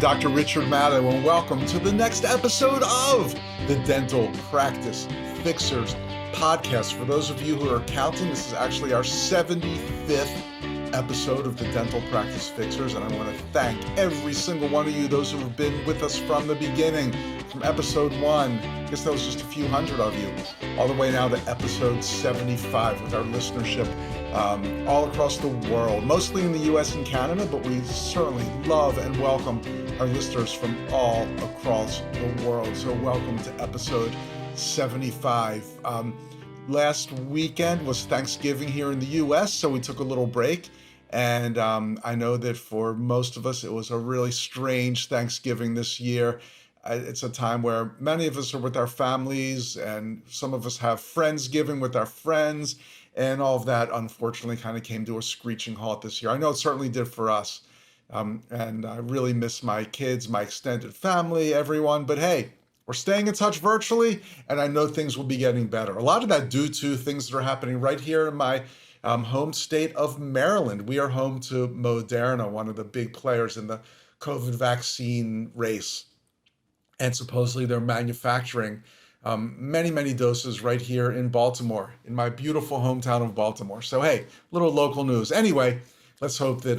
Dr. Richard Maddow, and welcome to the next episode of the Dental Practice Fixers podcast. For those of you who are counting, this is actually our 75th episode of the Dental Practice Fixers, and I want to thank every single one of you, those who have been with us from the beginning, from episode 1, I guess that was just a few hundred of you, all the way now to episode 75 with our listenership all across the world, mostly in the US and Canada, but we certainly love and welcome our listeners from all across the world. So welcome to episode 75. Last weekend was Thanksgiving here in the US, so we took a little break. And I know that for most of us, it was a really strange Thanksgiving this year. It's a time where many of us are with our families, and some of us have Friendsgiving with our friends, and all of that, unfortunately, kind of came to a screeching halt this year. I know it certainly did for us. And I really miss my kids, my extended family, everyone. But hey, we're staying in touch virtually, and I know things will be getting better. A lot of that due to things that are happening right here in my home state of Maryland. We are home to Moderna, one of the big players in the COVID vaccine race. And supposedly they're manufacturing many doses right here in Baltimore, in my beautiful hometown of Baltimore. So hey, little local news. Anyway, let's hope that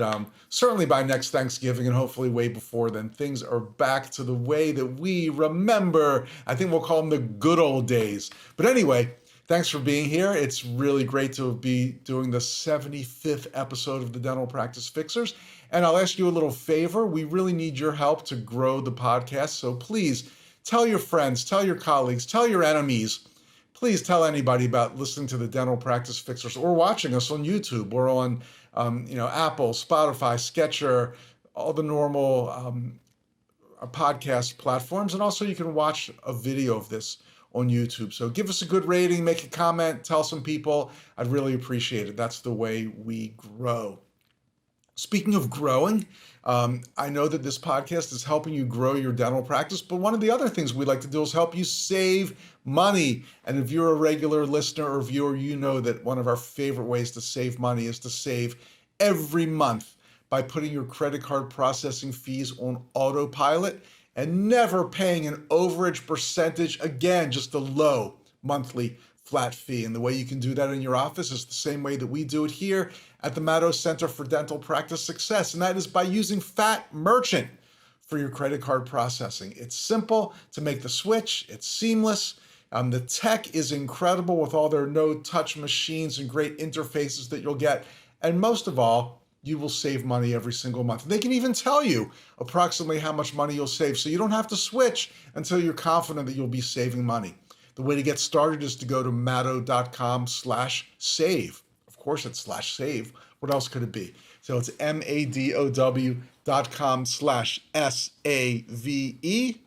certainly by next Thanksgiving, and hopefully way before then, things are back to the way that we remember. I think we'll call them the good old days. But anyway, thanks for being here. It's really great to be doing the 75th episode of the Dental Practice Fixers. And I'll ask you a little favor. We really need your help to grow the podcast. So please tell your friends, tell your colleagues, tell your enemies. Please tell anybody about listening to the Dental Practice Fixers or watching us on YouTube or on Apple, Spotify, Sketcher, all the normal podcast platforms. And also you can watch a video of this on YouTube. So give us a good rating, make a comment, tell some people. I'd really appreciate it. That's the way we grow. Speaking of growing, I know that this podcast is helping you grow your dental practice, but one of the other things we like to do is help you save money. And if you're a regular listener or viewer, you know that one of our favorite ways to save money is to save every month by putting your credit card processing fees on autopilot and never paying an overage percentage, again, just a low monthly flat fee. And the way you can do that in your office is the same way that we do it here at the Maddow Center for Dental Practice Success, and that is by using Fat Merchant for your credit card processing. It's simple to make the switch. It's seamless. The tech is incredible with all their no-touch machines and great interfaces that you'll get. And most of all, you will save money every single month. They can even tell you approximately how much money you'll save, so you don't have to switch until you're confident that you'll be saving money. The way to get started is to go to maddow.com/save. Of course, it's /save. What else could it be? So it's madow.com/SAVE.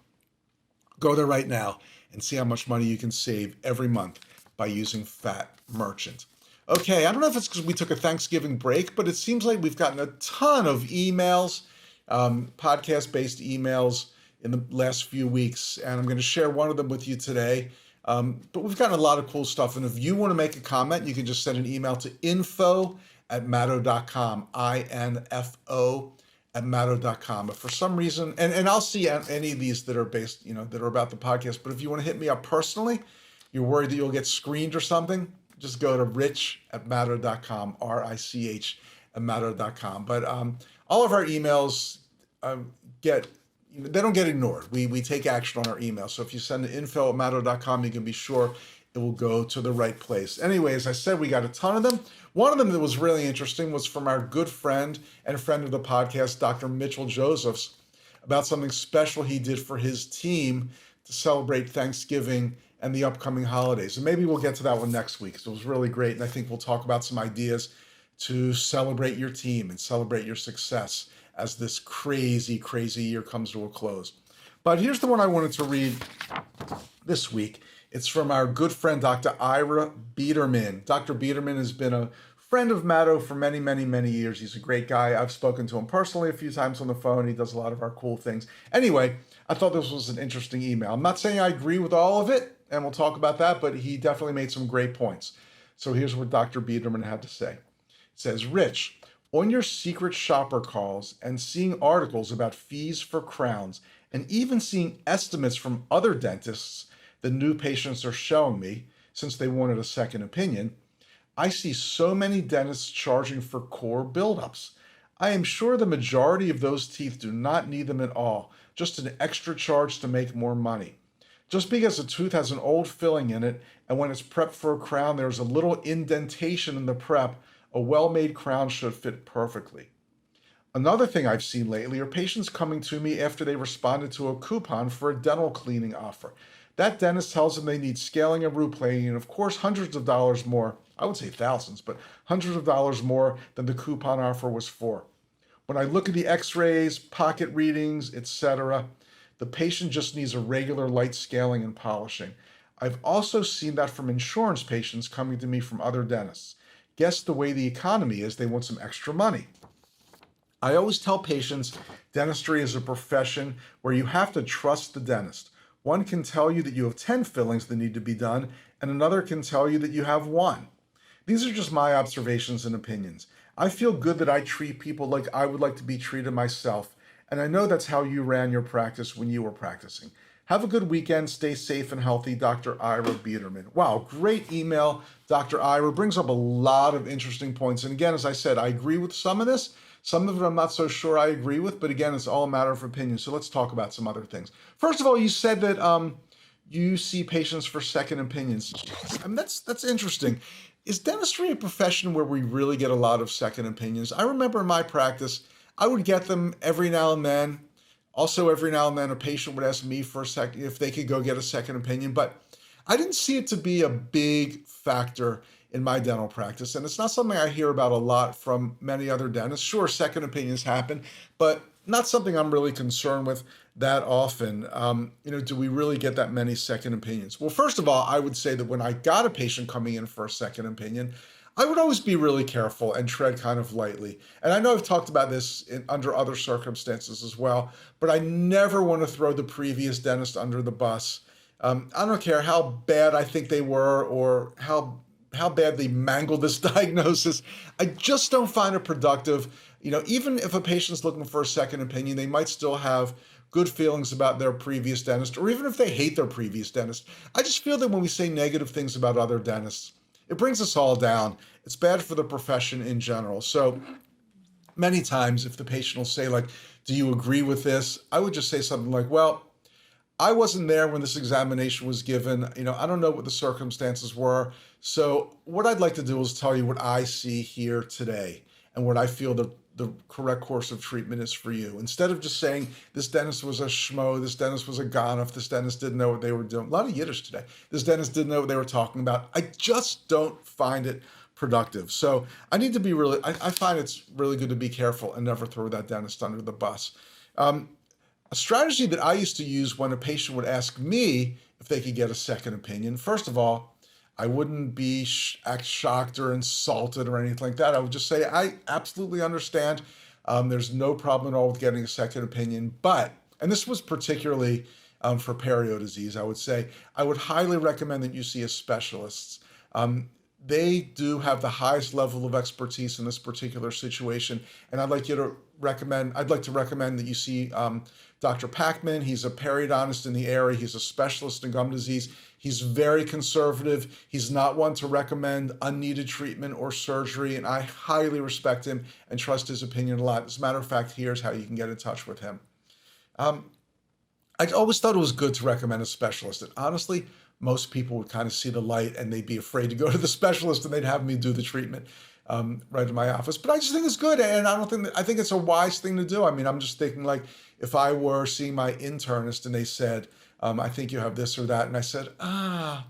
Go there right now and see how much money you can save every month by using Fat Merchant. Okay, I don't know if it's because we took a Thanksgiving break, but it seems like we've gotten a ton of emails, podcast-based emails in the last few weeks, and I'm going to share one of them with you today. But we've gotten a lot of cool stuff, and if you want to make a comment, you can just send an email to info@maddow.com, info@maddow.com. But for some reason, and I'll see any of these that are based, that are about the podcast, but if you want to hit me up personally, you're worried that you'll get screened or something, just go to rich@maddow.com, RICH@maddow.com. But all of our emails they don't get ignored. We take action on our email. So if you send to info@maddow.com, you can be sure it will go to the right place. Anyway, as I said, we got a ton of them. One of them that was really interesting was from our good friend and friend of the podcast, Dr. Mitchell Josephs, about something special he did for his team to celebrate Thanksgiving and the upcoming holidays. And maybe we'll get to that one next week. So it was really great. And I think we'll talk about some ideas to celebrate your team and celebrate your success as this crazy year comes to a close. But here's the one I wanted to read this week. It's from our good friend, Dr. Ira Biederman. Dr. Biederman has been a friend of Maddow for many years. He's a great guy. I've spoken to him personally a few times on the phone. He does a lot of our cool things. Anyway, I thought this was an interesting email. I'm not saying I agree with all of it, and we'll talk about that, but he definitely made some great points. So here's what Dr. Biederman had to say. It says, Rich, On your secret shopper calls and seeing articles about fees for crowns and even seeing estimates from other dentists the new patients are showing me since they wanted a second opinion, I see so many dentists charging for core buildups. I am sure the majority of those teeth do not need them at all, just an extra charge to make more money. Just because a tooth has an old filling in it and when it's prepped for a crown, there's a little indentation in the prep, a well-made crown should fit perfectly. Another thing I've seen lately are patients coming to me after they responded to a coupon for a dental cleaning offer. That dentist tells them they need scaling and root planing, and of course, hundreds of dollars more, I would say thousands, but hundreds of dollars more than the coupon offer was for. When I look at the x-rays, pocket readings, etc., the patient just needs a regular light scaling and polishing. I've also seen that from insurance patients coming to me from other dentists. Guess the way the economy is, they want some extra money. I always tell patients dentistry is a profession where you have to trust the dentist. One can tell you that you have 10 fillings that need to be done, and another can tell you that you have one. These are just my observations and opinions. I feel good that I treat people like I would like to be treated myself, and I know that's how you ran your practice when you were practicing. Have a good weekend. Stay safe and healthy, Dr. Ira Biederman. Wow, great email, Dr. Ira. Brings up a lot of interesting points. And again, as I said, I agree with some of this. Some of it I'm not so sure I agree with, but again, it's all a matter of opinion. So let's talk about some other things. First of all, you said that you see patients for second opinions. I mean, that's interesting. Is dentistry a profession where we really get a lot of second opinions? I remember in my practice, I would get them every now and then. Also, every now and then, a patient would ask me for a second if they could go get a second opinion, but I didn't see it to be a big factor in my dental practice, and it's not something I hear about a lot from many other dentists. Sure, second opinions happen, but not something I'm really concerned with that often. Do we really get that many second opinions? Well, first of all, I would say that when I got a patient coming in for a second opinion, I would always be really careful and tread kind of lightly. And I know I've talked about this under other circumstances as well, but I never want to throw the previous dentist under the bus. I don't care how bad I think they were or how bad they mangled this diagnosis. I just don't find it productive. Even if a patient's looking for a second opinion, they might still have good feelings about their previous dentist, or even if they hate their previous dentist. I just feel that when we say negative things about other dentists, it brings us all down. It's bad for the profession in general. So many times if the patient will say like, do you agree with this? I would just say something like, well, I wasn't there when this examination was given. I don't know what the circumstances were. So what I'd like to do is tell you what I see here today and what I feel the correct course of treatment is for you. Instead of just saying this dentist was a schmo, this dentist was a gonoff, this dentist didn't know what they were doing. A lot of Yiddish today. This dentist didn't know what they were talking about. I just don't find it productive. So I need to be I find it's really good to be careful and never throw that dentist under the bus. A strategy that I used to use when a patient would ask me if they could get a second opinion, first of all, I wouldn't be act shocked or insulted or anything like that. I would just say, I absolutely understand. There's no problem at all with getting a second opinion. But, and this was particularly for perio disease, I would say, I would highly recommend that you see a specialist. They do have the highest level of expertise in this particular situation. And I'd like to recommend that you see Dr. Packman. He's a periodontist in the area. He's a specialist in gum disease. He's very conservative. He's not one to recommend unneeded treatment or surgery, and I highly respect him and trust his opinion a lot. As a matter of fact, here's how you can get in touch with him. I always thought it was good to recommend a specialist, and honestly, most people would kind of see the light and they'd be afraid to go to the specialist and they'd have me do the treatment right in my office. But I just think it's good, and I think it's a wise thing to do. I mean, I'm just thinking like if I were seeing my internist and they said, I think you have this or that. And I said, I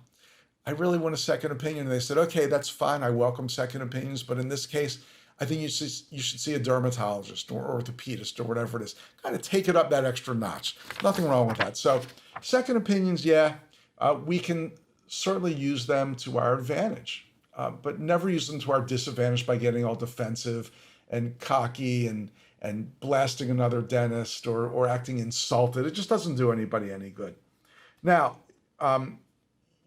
really want a second opinion. And they said, okay, that's fine. I welcome second opinions. But in this case, I think you should see a dermatologist or orthopedist or whatever it is. Kind of take it up that extra notch. Nothing wrong with that. So second opinions, yeah, we can certainly use them to our advantage, but never use them to our disadvantage by getting all defensive and cocky and blasting another dentist or acting insulted. It just doesn't do anybody any good. Now,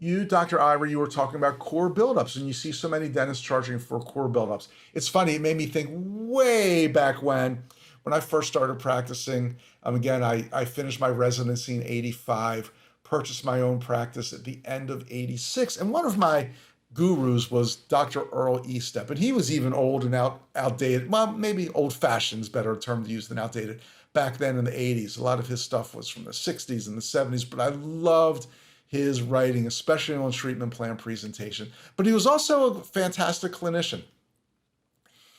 you, Dr. Ira, you were talking about core buildups, and you see so many dentists charging for core buildups. It's funny, it made me think way back when I first started practicing. Again, I finished my residency in 85, purchased my own practice at the end of 86, and one of my gurus was Dr. Earl Estep, and he was even old and outdated. Well, maybe old-fashioned is a better term to use than outdated. Back then in the 80s, a lot of his stuff was from the 60s and the 70s, but I loved his writing, especially on treatment plan presentation. But he was also a fantastic clinician.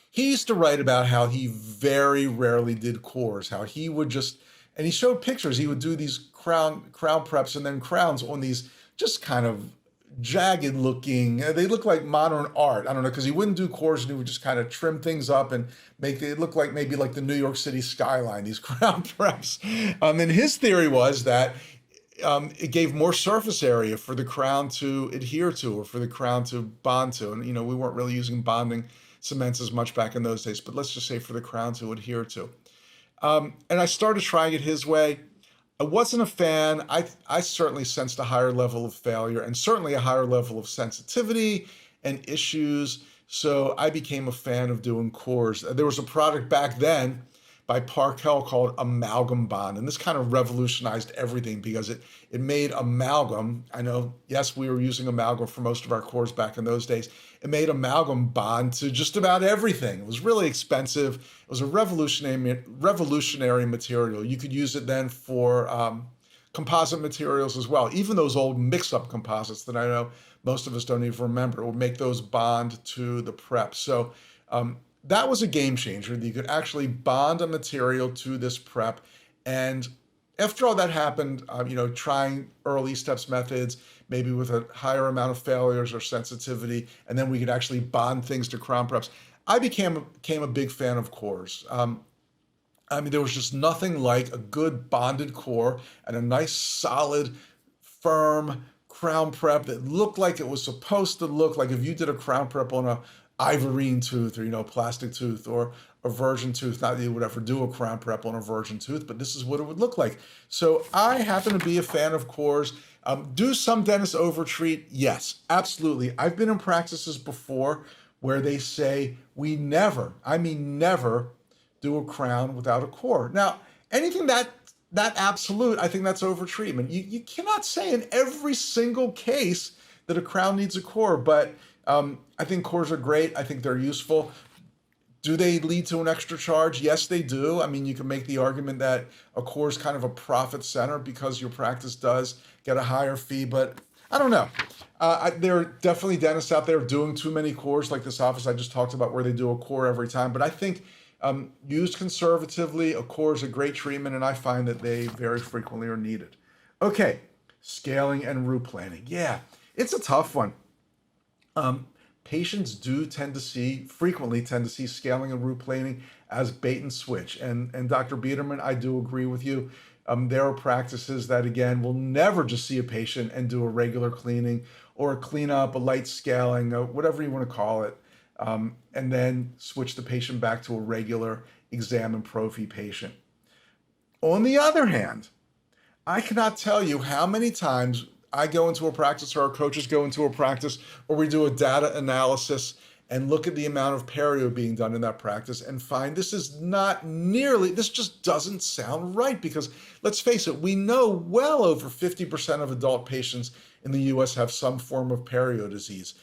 He used to write about how he very rarely did cores, how he would just, and he showed pictures, he would do these crown preps and then crowns on these just kind of jagged looking, they look like modern art. I don't know, because he wouldn't do cores and he would just kind of trim things up and make it look like maybe like the New York City skyline, these crown preps. And his theory was that it gave more surface area for the crown to adhere to or for the crown to bond to. And, we weren't really using bonding cements as much back in those days, but let's just say for the crown to adhere to. And I started trying it his way. I wasn't a fan. I certainly sensed a higher level of failure and certainly a higher level of sensitivity and issues. So I became a fan of doing cores. There was a product back then by Parkel called Amalgam Bond. And this kind of revolutionized everything because it made amalgam. I know, yes, we were using amalgam for most of our cores back in those days. It made amalgam bond to just about everything. It was really expensive. It was a revolutionary material. You could use it then for composite materials as well. Even those old mix-up composites that I know most of us don't even remember, it would make those bond to the prep. So that was a game changer. You could actually bond a material to this prep. And after all that happened, trying early steps methods, maybe with a higher amount of failures or sensitivity, and then we could actually bond things to crown preps, I became a big fan of cores. There was just nothing like a good bonded core and a nice, solid, firm crown prep that looked like it was supposed to look like if you did a crown prep on a ivorine tooth or plastic tooth or a virgin tooth. Not that you would ever do a crown prep on a virgin tooth, but this is what it would look like. So I happen to be a fan of cores. Do some dentists overtreat? Yes, absolutely. I've been in practices before where they say we never do a crown without a core. Now, anything that absolute, I think that's overtreatment. You cannot say in every single case that a crown needs a core, but I think cores are great. I think they're useful. Do they lead to an extra charge? Yes, they do. You can make the argument that a core is kind of a profit center because your practice does get a higher fee, but I don't know. There are definitely dentists out there doing too many cores, like this office I just talked about where they do a core every time. But I think used conservatively, a core is a great treatment, and I find that they very frequently are needed. Okay, scaling and root planning. Yeah, it's a tough one. Patients do frequently tend to see scaling and root planing as bait and switch. And Dr. Biederman, I do agree with you. There are practices that, again, will never just see a patient and do a regular cleaning or a cleanup, a light scaling, whatever you want to call it, and then switch the patient back to a regular exam and prophy patient. On the other hand, I cannot tell you how many times I go into a practice or our coaches go into a practice or we do a data analysis and look at the amount of perio being done in that practice and find this just doesn't sound right because let's face it, we know well over 50% of adult patients in the US have some form of perio disease.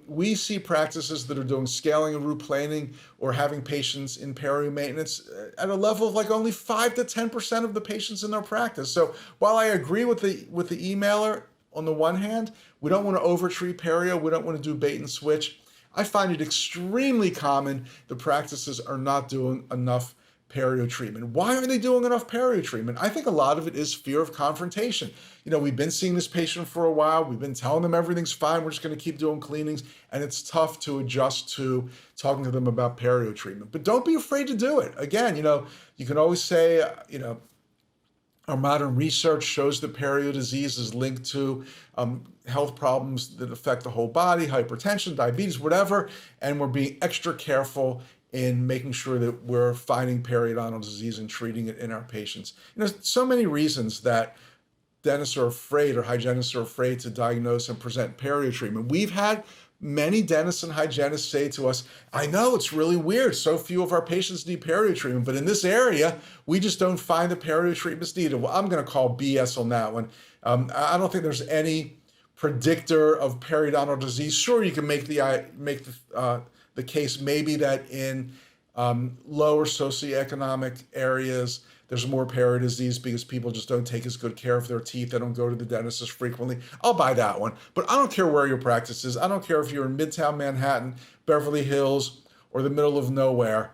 We see practices that are doing scaling and root planing or having patients in perio maintenance at a level of like only 5 to 10% of the patients in their practice. So while I agree with the emailer on the one hand, we don't want to overtreat perio, we don't want to do bait and switch. I find it extremely common the practices are not doing enough perio treatment. Why aren't they doing enough perio treatment? I think a lot of it is fear of confrontation. We've been seeing this patient for a while. We've been telling them everything's fine. We're just going to keep doing cleanings. And it's tough to adjust to talking to them about perio treatment. But don't be afraid to do it. Again, you can always say, our modern research shows that perio disease is linked to health problems that affect the whole body, hypertension, diabetes, whatever. And we're being extra careful in making sure that we're finding periodontal disease and treating it in our patients. So many reasons that dentists are afraid or hygienists are afraid to diagnose and present perio treatment. We've had many dentists and hygienists say to us, I know it's really weird. So few of our patients need perio treatment, but in this area, we just don't find the perio treatments needed. Well, I'm going to call BS on that one. I don't think there's any predictor of periodontal disease. Sure, you can make the case maybe that in lower socioeconomic areas, there's more perio disease because people just don't take as good care of their teeth. They don't go to the dentist as frequently. I'll buy that one. But I don't care where your practice is. I don't care if you're in Midtown Manhattan, Beverly Hills, or the middle of nowhere.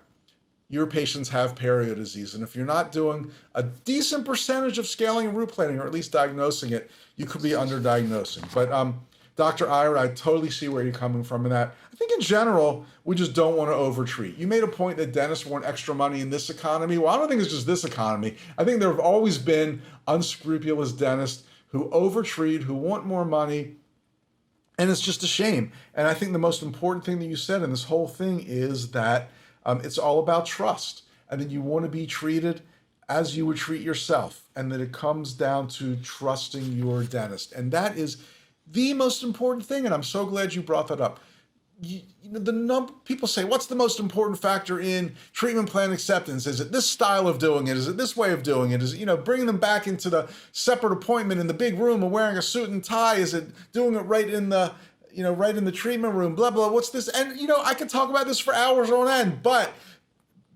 Your patients have perio disease. And if you're not doing a decent percentage of scaling and root planing, or at least diagnosing it, you could be underdiagnosing. But Dr. Ira, I totally see where you're coming from in that. I think in general, we just don't want to overtreat. You made a point that dentists want extra money in this economy. Well, I don't think it's just this economy. I think there have always been unscrupulous dentists who overtreat, who want more money, and it's just a shame. And I think the most important thing that you said in this whole thing is that it's all about trust, and that you want to be treated as you would treat yourself, and that it comes down to trusting your dentist. And that is the most important thing, and I'm so glad you brought that up. People say, what's the most important factor in treatment plan acceptance? Is it this style of doing it? Is it this way of doing it? Is it, bringing them back into the separate appointment in the big room and wearing a suit and tie? Is it doing it right in the, right in the treatment room? Blah, blah, what's this? And, I could talk about this for hours on end, but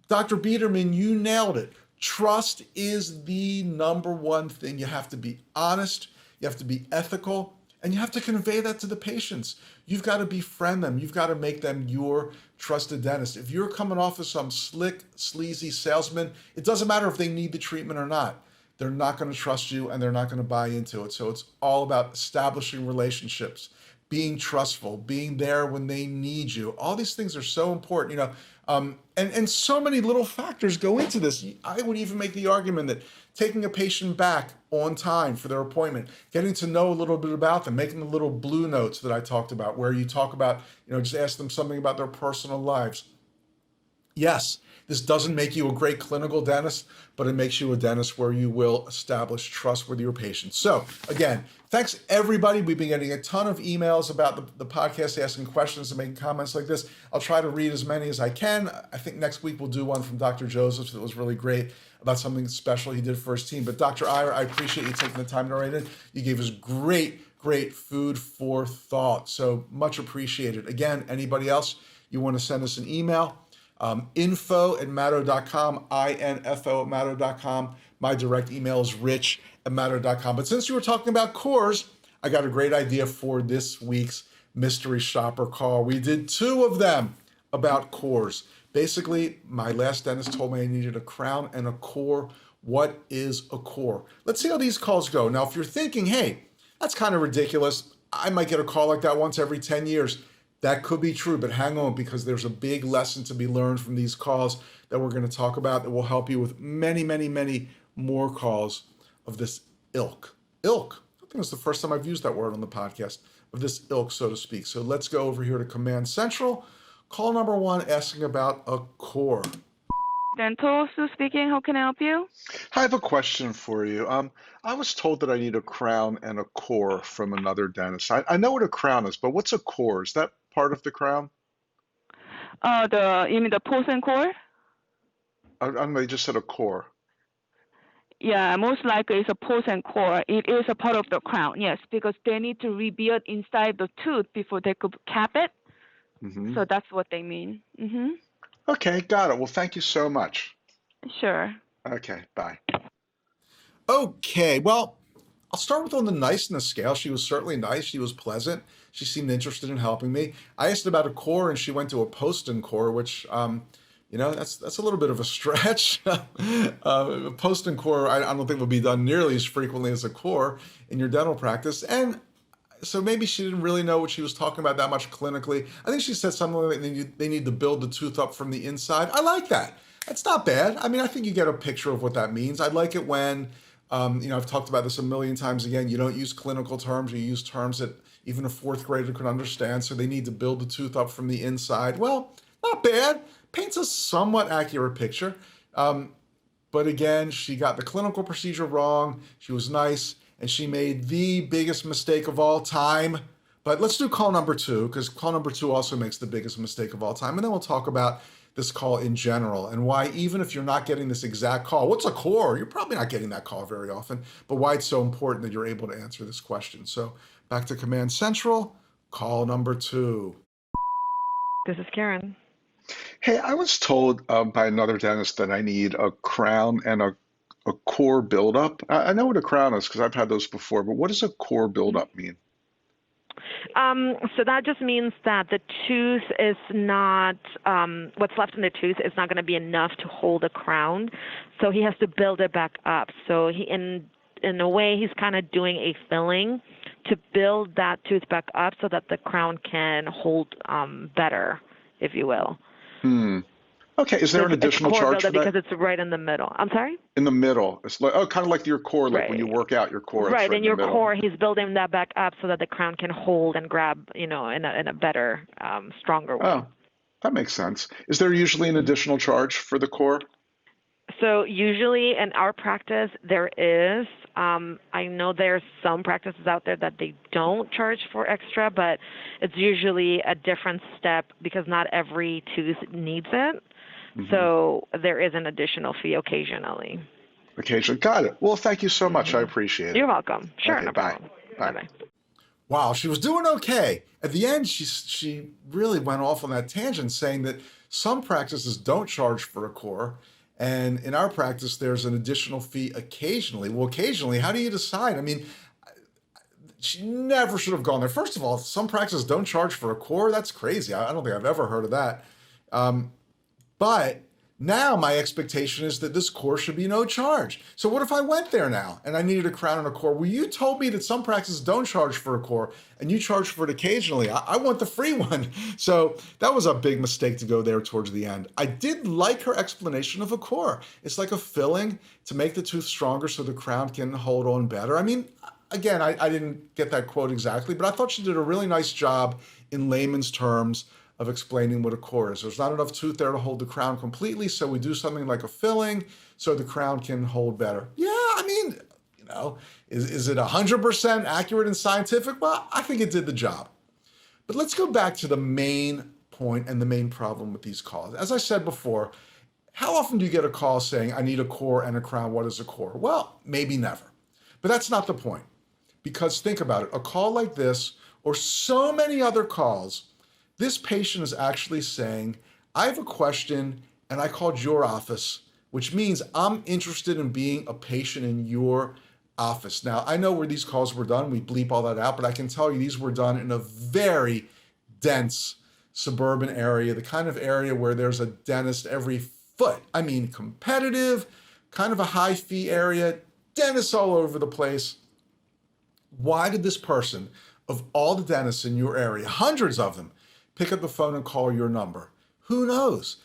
Dr. Biederman, you nailed it. Trust is the number one thing. You have to be honest. You have to be ethical. And you have to convey that to the patients. You've got to befriend them. You've got to make them your trusted dentist. If you're coming off as some slick, sleazy salesman, it doesn't matter if they need the treatment or not. They're not going to trust you and they're not going to buy into it. So it's all about establishing relationships, being trustful, being there when they need you. All these things are so important, and so many little factors go into this. I would even make the argument that taking a patient back on time for their appointment, getting to know a little bit about them, making the little blue notes that I talked about, where you talk about, just ask them something about their personal lives. Yes, this doesn't make you a great clinical dentist, but it makes you a dentist where you will establish trust with your patients. So again, thanks everybody. We've been getting a ton of emails about the podcast, asking questions and making comments like this. I'll try to read as many as I can. I think next week we'll do one from Dr. Josephs that was really great about something special he did for his team. But Dr. Ira, I appreciate you taking the time to write in. You gave us great food for thought. So much appreciated. Again, anybody else, you want to send us an email, info@matto.com, info@matto.com. My direct email is rich@matto.com. But since you were talking about cores, I got a great idea for this week's mystery shopper call. We did 2 of them about cores. Basically, my last dentist told me I needed a crown and a core. What is a core? Let's see how these calls go. Now, if you're thinking, hey, that's kind of ridiculous, I might get a call like that once every 10 years. That could be true, but hang on, because there's a big lesson to be learned from these calls that we're going to talk about that will help you with many, many, many more calls of this ilk. Ilk. I think it's the first time I've used that word on the podcast, of this ilk, so to speak. So let's go over here to Command Central. Call number 1, asking about a core. Dental, Sue speaking. How can I help you? I have a question for you. I was told that I need a crown and a core from another dentist. I know what a crown is, but what's a core? Is that part of the crown? You mean the pulse and core? They just said a core. Yeah, most likely it's a pulse and core. It is a part of the crown, yes, because they need to rebuild inside the tooth before they could cap it. Mm-hmm. So that's what they mean. Mm-hmm. Okay, got it. Well, thank you so much. Sure. Okay, bye. Okay, well, I'll start with on the niceness scale. She was certainly nice. She was pleasant. She seemed interested in helping me. I asked about a core, and she went to a post-in core, which, that's a little bit of a stretch. Post-in core, I don't think will be done nearly as frequently as a core in your dental practice. And so maybe she didn't really know what she was talking about that much clinically. I think she said something like they need to build the tooth up from the inside. I like that. That's not bad. I mean, I think you get a picture of what that means. I like it when, I've talked about this a million times again, you don't use clinical terms, you use terms that even a 4th grader could understand. So they need to build the tooth up from the inside. Well, not bad. Paints a somewhat accurate picture. But again, she got the clinical procedure wrong. She was nice. and she made the biggest mistake of all time. But let's do call number 2, because call number 2 also makes the biggest mistake of all time. And then we'll talk about this call in general and why, even if you're not getting this exact call, what's a core? You're probably not getting that call very often, but why it's so important that you're able to answer this question. So back to Command Central, call number 2. This is Karen. Hey, I was told by another dentist that I need a crown and a core buildup. I know what a crown is because I've had those before, but what does a core buildup mean? So that just means that the tooth is not, what's left in the tooth is not going to be enough to hold a crown. So he has to build it back up. So he, in a way, he's kind of doing a filling to build that tooth back up so that the crown can hold better, if you will. Okay, is there an additional charge for that? Because it's right in the middle. I'm sorry? In the middle. It's like, kind of like your core, like when you work out your core. Right, it's in your the middle. core, he's building that back up so that the crown can hold and grab, in a better, stronger way. Oh, that makes sense. Is there usually an additional charge for the core? So usually in our practice, there is. I know there's some practices out there that they don't charge for extra, but it's usually a different step because not every tooth needs it. So there is an additional fee occasionally. Occasionally. Got it. Well, thank you so much. I appreciate it. You're welcome. Sure, Okay, no bye. problem. Bye. Bye-bye. Wow, she was doing okay. At the end, she really went off on that tangent, saying that some practices don't charge for a core, and in our practice, there's an additional fee occasionally. Well, occasionally, how do you decide? I mean, she never should have gone there. First of all, some practices don't charge for a core. That's crazy. I don't think I've ever heard of that. But now my expectation is that this core should be no charge. So what if I went there now and I needed a crown and a core? Well, you told me that some practices don't charge for a core and you charge for it occasionally. I want the free one. So that was a big mistake to go there towards the end. I did like her explanation of a core. It's like a filling to make the tooth stronger so the crown can hold on better. I mean, again, I didn't get that quote exactly, but I thought she did a really nice job in layman's terms of explaining what a core is. There's not enough tooth there to hold the crown completely, so we do something like a filling so the crown can hold better. Yeah, I mean, is it 100% accurate and scientific? Well, I think it did the job. But let's go back to the main point and the main problem with these calls. As I said before, how often do you get a call saying, I need a core and a crown? What is a core? Well, maybe never. But that's not the point. Because think about it, a call like this or so many other calls, this patient is actually saying, I have a question and I called your office, which means I'm interested in being a patient in your office. Now, I know where these calls were done. We bleep all that out, but I can tell you these were done in a very dense suburban area, the kind of area where there's a dentist every foot. I mean, competitive, kind of a high fee area, dentists all over the place. Why did this person, of all the dentists in your area, hundreds of them, pick up the phone and call your number? Who knows?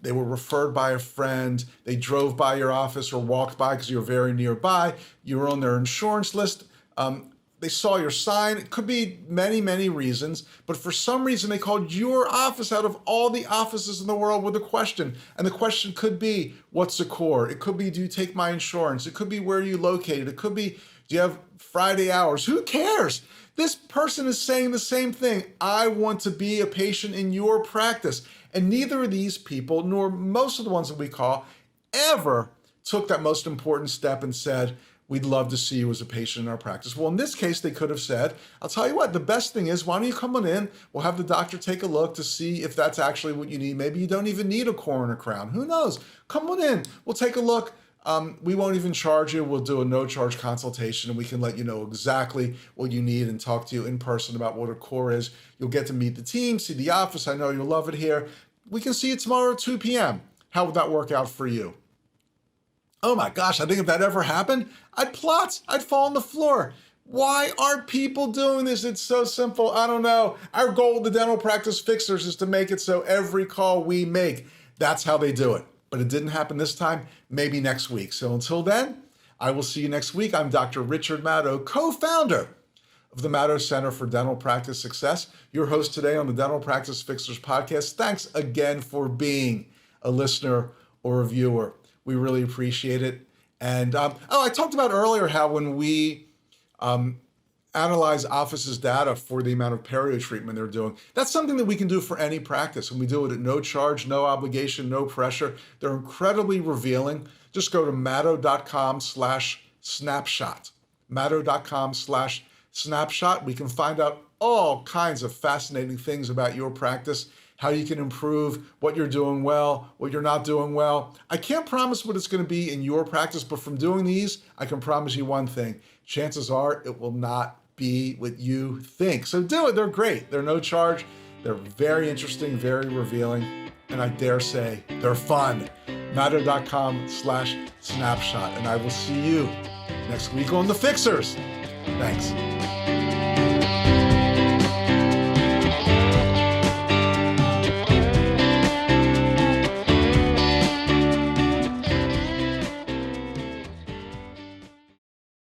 They were referred by a friend. They drove by your office or walked by because you're very nearby. You were on their insurance list. They saw your sign. It could be many, many reasons, but for some reason they called your office out of all the offices in the world with a question. And the question could be, what's a core? It could be, do you take my insurance? It could be, where are you located? It could be, do you have Friday hours? Who cares? This person is saying the same thing. I want to be a patient in your practice. And neither of these people, nor most of the ones that we call, ever took that most important step and said, we'd love to see you as a patient in our practice. Well, in this case, they could have said, I'll tell you what, the best thing is, why don't you come on in? We'll have the doctor take a look to see if that's actually what you need. Maybe you don't even need a core and a crown. Who knows? Come on in. We'll take a look. We won't even charge you. We'll do a no-charge consultation, and we can let you know exactly what you need and talk to you in person about what a core is. You'll get to meet the team, see the office. I know you'll love it here. We can see you tomorrow at 2 p.m. How would that work out for you? Oh my gosh, I think if that ever happened, I'd plot. I'd fall on the floor. Why aren't people doing this? It's so simple. I don't know. Our goal with the Dental Practice Fixers is to make it so every call we make, that's how they do it. But it didn't happen this time, maybe next week. So until then, I will see you next week. I'm Dr. Richard Maddow, co-founder of the Maddow Center for Dental Practice Success, your host today on the Dental Practice Fixers podcast. Thanks again for being a listener or a viewer. We really appreciate it. And I talked about earlier how when we analyze office's data for the amount of perio treatment they're doing. That's something that we can do for any practice, and we do it at no charge, no obligation, no pressure. They're incredibly revealing. Just go to matto.com/snapshot. matto.com/snapshot. We can find out all kinds of fascinating things about your practice, how you can improve, what you're doing well, what you're not doing well. I can't promise what it's going to be in your practice, but from doing these, I can promise you one thing. Chances are it will not be what you think. So do it. They're great. They're no charge. They're very interesting, very revealing, and I dare say they're fun. matto.com/snapshot. And I will see you next week on The Fixers. Thanks.